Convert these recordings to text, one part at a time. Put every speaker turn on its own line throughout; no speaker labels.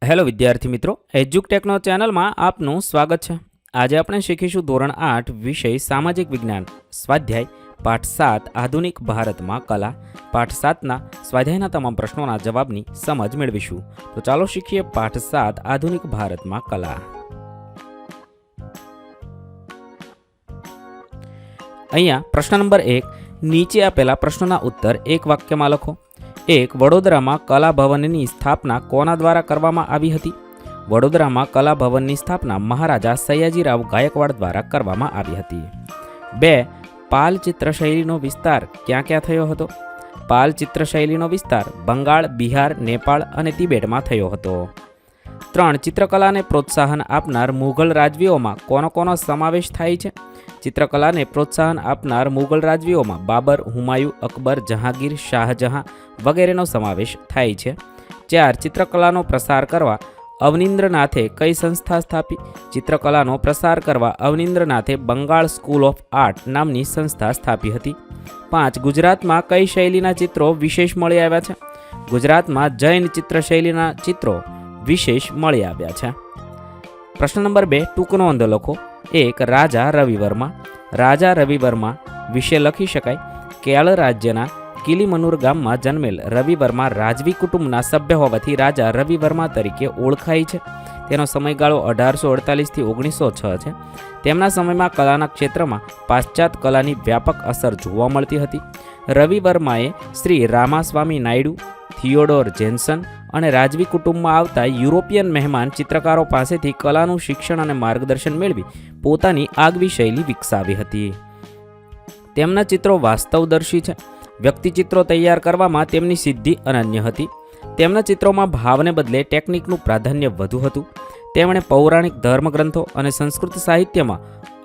Hello વિદ્યાર્થી મિત્રો, એજ્યુકટેકનો ચેનલમાં આપનું સ્વાગત છે। આજે આપણે શીખીશું ધોરણ 8 વિષય સામાજિક વિજ્ઞાન સ્વાધ્યાય પાઠ 7 આધુનિક ભારતમાં કલા। પાઠ 7ના સ્વાધ્યાયના તમામ પ્રશ્નોના જવાબની સમજ મેળવીશું। તો ચાલો શીખીએ પાઠ 7 આધુનિક ભારતમાં કલા। અહીંયા પ્રશ્ન નંબર 1, નીચે આપેલા પ્રશ્નોના ઉત્તર એક વાક્યમાં લખો। 1. વડોદરામાં કલા ભવનની સ્થાપના કોના દ્વારા કરવામાં આવી હતી? વડોદરામાં કલા ભવનની સ્થાપના મહારાજા સયાજીરાવ ગાયકવાડ દ્વારા કરવામાં આવી હતી। 2. પાલ ચિત્રશૈલીનો વિસ્તાર ક્યાં ક્યાં થયો હતો? પાલ ચિત્રશૈલીનો વિસ્તાર બંગાળ, બિહાર, નેપાળ અને તિબેટમાં થયો હતો। 3. ચિત્રકલાને પ્રોત્સાહન આપનાર મુઘલ રાજવીઓમાં કોનો કોનો સમાવેશ થાય છે? ચિત્રકલાને પ્રોત્સાહન આપનાર મુઘલ રાજવીઓમાં બાબર, હુમાયુ, અકબર, જહાંગીર, શાહજહાં વગેરેનો સમાવેશ થાય છે। 4. ચિત્રકલાનો પ્રસાર કરવા અવનીન્દ્રનાથે કઈ સંસ્થા સ્થાપી? ચિત્રકલાનો પ્રસાર કરવા અવનીન્દ્રનાથે બંગાળ સ્કૂલ ઓફ આર્ટ નામની સંસ્થા સ્થાપી હતી। 5. ગુજરાતમાં કઈ શૈલીના ચિત્રો વિશેષ મળી આવ્યા છે? ગુજરાતમાં જૈન ચિત્રશૈલીના ચિત્રો વિશેષ મળી આવ્યા છે। પ્રશ્ન નંબર 2, ટૂંક નોંધ લખો। 1. રાજા રવિવર્મા। રાજા રવિવર્મા વિશે લખી શકાય, કેરળ રાજ્યના કિલીમનુર ગામમાં જન્મેલ રવિવર્મા રાજવી કુટુંબના સભ્ય હોવાથી રાજા રવિવર્મા તરીકે ઓળખાય છે। તેનો સમયગાળો 1848 થી 1906 છે। તેમના સમયમાં કલાના ક્ષેત્રમાં પાશ્ચાત્ય કલાની વ્યાપક અસર જોવા મળતી હતી। રવિવર્માએ શ્રી રામાસ્વામી નાયડુ, થિયોડોર જેન્સન અને રાજવી કુટુંબમાં આવતા યુરોપિયન મહેમાન ચિત્રકારો પાસેથી કલાનું શિક્ષણ અને માર્ગદર્શન મેળવી પોતાની આગવી શૈલી વિકસાવી હતી। તેમના ચિત્રો વાસ્તવદર્શી છે। વ્યક્તિચિત્રો તૈયાર કરવામાં તેમની સિદ્ધિ અનન્ય હતી। તેમના ચિત્રોમાં ભાવને બદલે ટેકનિકનું પ્રાધાન્ય વધુ હતું। તેમણે પૌરાણિક ધર્મગ્રંથો અને સંસ્કૃત સાહિત્યમાં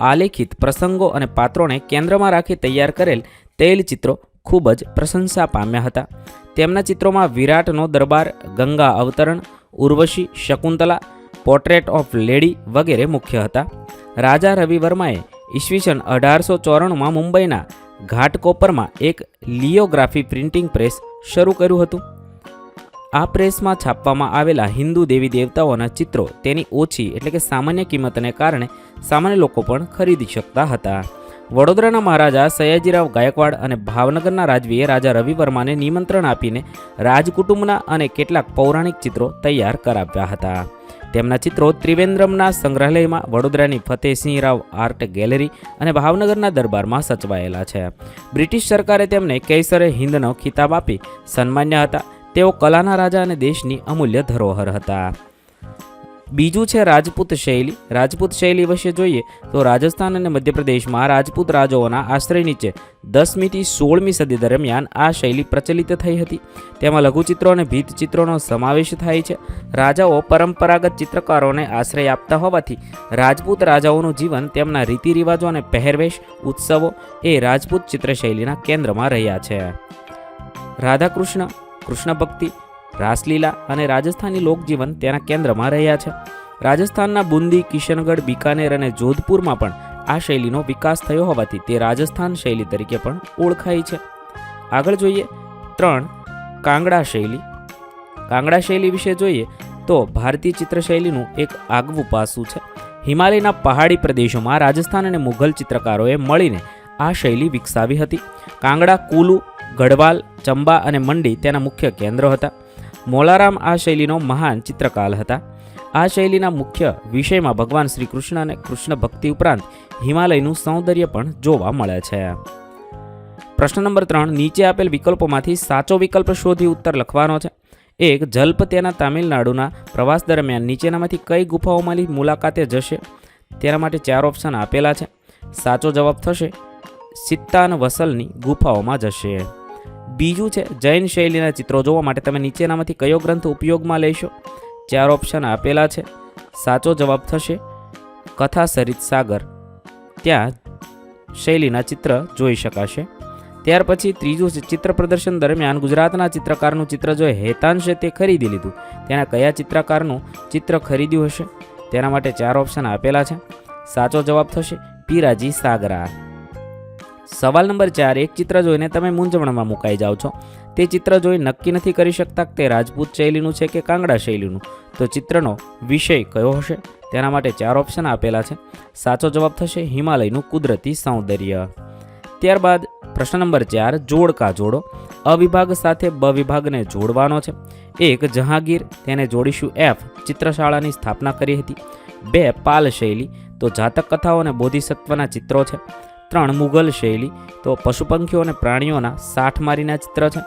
આલેખિત પ્રસંગો અને પાત્રોને કેન્દ્રમાં રાખી તૈયાર કરેલ તૈલચિત્રો ખૂબ જ પ્રશંસા પામ્યા હતા। તેમના ચિત્રોમાં વિરાટનો દરબાર, ગંગા અવતરણ, Urvashi, Shakuntala, portrait of lady વગેરે મુખ્ય હતા। રાજા રવિવર્માએ ઈસવીસન 1894માં મુંબઈના ઘાટકોપરમાં એક લિયોગ્રાફી પ્રિન્ટિંગ પ્રેસ શરૂ કર્યું હતું। આ પ્રેસમાં છાપવામાં આવેલા હિન્દુ દેવી દેવતાઓના ચિત્રો તેની ઓછી એટલે કે સામાન્ય કિંમતને કારણે સામાન્ય લોકો પણ ખરીદી શકતા હતા। વડોદરાના મહારાજા સયાજીરાવ ગાયકવાડ અને ભાવનગરના રાજવીએ રાજા રવિવર્માને નિમંત્રણ આપીને રાજકુટુંબના અને કેટલાક પૌરાણિક ચિત્રો તૈયાર કરાવ્યા હતા। તેમના ચિત્રો ત્રિવેન્દ્રમના સંગ્રહાલયમાં, વડોદરાની ફતેહસિંહ રાવ આર્ટ ગેલેરી અને ભાવનગરના દરબારમાં સચવાયેલા છે। બ્રિટિશ સરકારે તેમને કેસરે હિન્દનો ખિતાબ આપી સન્માન્યા હતા। તેઓ કલાના રાજા અને દેશની અમૂલ્ય ધરોહર હતા। બીજું છે રાજપૂત શૈલી। રાજપૂત શૈલી વિશે જોઈએ તો રાજસ્થાન અને મધ્યપ્રદેશમાં રાજપૂત રાજાઓના આશ્રય નીચે 10મી થી 16મી સદી દરમિયાન આ શૈલી પ્રચલિત થઈ હતી। તેમાં લઘુચિત્રો અને ભીંતચિત્રોનો સમાવેશ થાય છે। રાજાઓ પરંપરાગત ચિત્રકારોને આશ્રય આપતા હોવાથી રાજપૂત રાજાઓનું જીવન, તેમના રીતિરિવાજો અને પહેરવેશ, ઉત્સવો એ રાજપૂત ચિત્રશૈલીના કેન્દ્રમાં રહ્યા છે। રાધાકૃષ્ણ, કૃષ્ણ ભક્તિ, રાસલીલા અને રાજસ્થાની લોકજીવન તેના કેન્દ્રમાં રહ્યા છે। રાજસ્થાનના બુંદી, કિશનગઢ, બિકાનેર અને જોધપુરમાં પણ આ શૈલીનો વિકાસ થયો હોવાથી તે રાજસ્થાન શૈલી તરીકે પણ ઓળખાય છે। આગળ જોઈએ 3. કાંગડા શૈલી। કાંગડા શૈલી વિશે જોઈએ તો ભારતીય ચિત્રશૈલીનું એક આગવું પાસું છે। હિમાલયના પહાડી પ્રદેશોમાં રાજસ્થાન અને મુઘલ ચિત્રકારોએ મળીને આ શૈલી વિકસાવી હતી। કાંગડા, કુલુ, ગઢવાલ, ચંબા અને મંડી તેના મુખ્ય કેન્દ્રો હતા। મોલારામ આ શૈલીનો મહાન ચિત્રકાર હતા। આ શૈલીના મુખ્ય વિષયમાં ભગવાન શ્રી કૃષ્ણ અને કૃષ્ણ ભક્તિ ઉપરાંત હિમાલયનું સૌંદર્ય પણ જોવા મળે છે। પ્રશ્ન નંબર 3, નીચે આપેલ વિકલ્પોમાંથી સાચો વિકલ્પ શોધી ઉત્તર લખવાનો છે। 1. જલ્પ તેના તામિલનાડુના પ્રવાસ દરમિયાન નીચેનામાંથી કઈ ગુફાઓમાંની મુલાકાતે જશે? તેના માટે 4 ઓપ્શન આપેલા છે। સાચો જવાબ થશે સિત્તાન વસલની ગુફાઓમાં જશે। બીજું છે જૈન શૈલીના ચિત્રો જોવા માટે તમે નીચેનામાંથી કયો ગ્રંથ ઉપયોગમાં લેશો? 4 ઓપ્શન આપેલા છે। સાચો જવાબ થશે કથા સરિત સાગર, ત્યાં શૈલીના ચિત્ર જોઈ શકાશે। ત્યાર પછી ત્રીજું છે ચિત્ર પ્રદર્શન દરમિયાન ગુજરાતના ચિત્રકારનું ચિત્ર જો હેતાંશે તે ખરીદી લીધું, તેના કયા ચિત્રકારનું ચિત્ર ખરીદ્યું હશે? તેના માટે 4 ઓપ્શન આપેલા છે। સાચો જવાબ થશે પીરાજી સાગરા। સવાલ નંબર 4, એક ચિત્ર જોઈને તમે મૂંઝવણમાં મુકાઈ જાઓ છો। તે ચિત્ર જોઈ નક્કી નથી કરી શકતા કે તે રાજપૂત શૈલીનું છે કે કાંગડા શૈલીનું, તો ચિત્રનો વિષય કયો હશે? તેના માટે 4 ઓપ્શન આપેલા છે. સાચો જવાબ થશે હિમાલયનું કુદરતી સૌંદર્ય. ત્યારબાદ પ્રશ્ન નંબર 4, જોડકા જોડો. અ વિભાગ સાથે બ વિભાગને જોડવાનો છે. 1 જહાંગીર, તેને જોડીશું F, ચિત્રશાળાની સ્થાપના કરી હતી. 2 પાલ શૈલી, તો જાતક કથાઓ અને બોધિસત્વના ચિત્રો છે. 3 મુઘલ શૈલી, તો પશુ પંખીઓ અને પ્રાણીઓના સાઠમારીના ચિત્ર છે.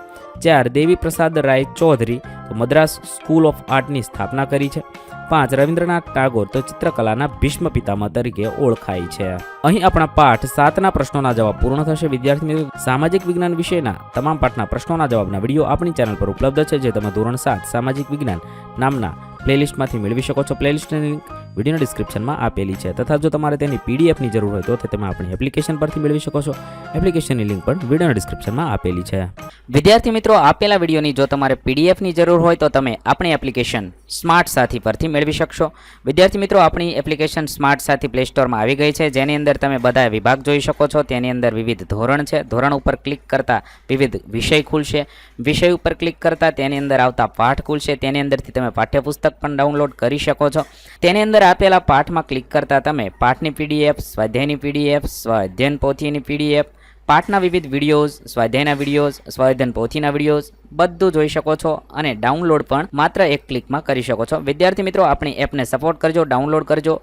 4 દેવી પ્રસાદ રાય ચૌધરી, તો મદ્રાસ સ્કૂલ ઓફ આર્ટની સ્થાપના કરી છે. 5 રવિન્દ્રનાથ ટાગોર, તો ચિત્રકલાના ભીષ્મ પિતામહ તરીકે ઓળખાય છે. અહીં આપણા પાઠ 7ના પ્રશ્નોના જવાબ પૂર્ણ થશે. વિદ્યાર્થી મિત્રો, સામાજિક વિજ્ઞાન વિષયના તમામ પાઠના પ્રશ્નોના જવાબના વિડીયો આપણી ચેનલ પર ઉપલબ્ધ છે, જે તમે ધોરણ 7 સામાજિક વિજ્ઞાન નામના પ્લેલિસ્ટમાંથી મેળવી શકો છો. પ્લેલિસ્ટની લિંક વિડીયોના ડિસ્ક્રિપ્શનમાં આપેલી છે. તથા જો તમારે તેની પીડીએફની જરૂર હોય તો તમે આપણી એપ્લિકેશન પરથી મેળવી શકો છો. એપ્લિકેશનની લિંક પણ વિડીયોના ડિસ્ક્રિપ્શનમાં આપેલી છે.
વિદ્યાર્થી મિત્રો, આપેલા વિડીયોની જો તમારે પીડીએફની જરૂર હોય તો તમે આપણી એપ્લિકેશન સ્માર્ટ સાથી પરથી મેળવી શકશો. વિદ્યાર્થી મિત્રો, આપણી એપ્લિકેશન સ્માર્ટ સાથી પ્લે સ્ટોરમાં આવી ગઈ છે, જેની અંદર તમે બધા વિભાગ જોઈ શકો છો. તેની અંદર વિવિધ ધોરણ છે. ધોરણ ઉપર ક્લિક કરતાં વિવિધ વિષય ખુલશે. વિષય ઉપર ક્લિક કરતાં તેની અંદર આવતા પાઠ ખુલશે. તેની અંદરથી તમે પાઠ્યપુસ્તક પણ ડાઉનલોડ કરી શકો છો. તેની અંદર આપેલા પાઠમાં ક્લિક કરતાં તમે પાઠની પીડીએફ, સ્વાધ્યાયની પીડીએફ, સ્વાધ્યાયન પોથીની પીડીએફ, પાઠના વિવિધ વિડીયોઝ, સ્વાધ્યાયના વિડીયોઝ, સ્વાધ્યાયન પોથીના વિડીયોઝ બધું જોઈ શકો છો અને ડાઉનલોડ પણ માત્ર એક ક્લિકમાં કરી શકો છો. વિદ્યાર્થી મિત્રો, આપણી એપને સપોર્ટ કરજો, ડાઉનલોડ કરજો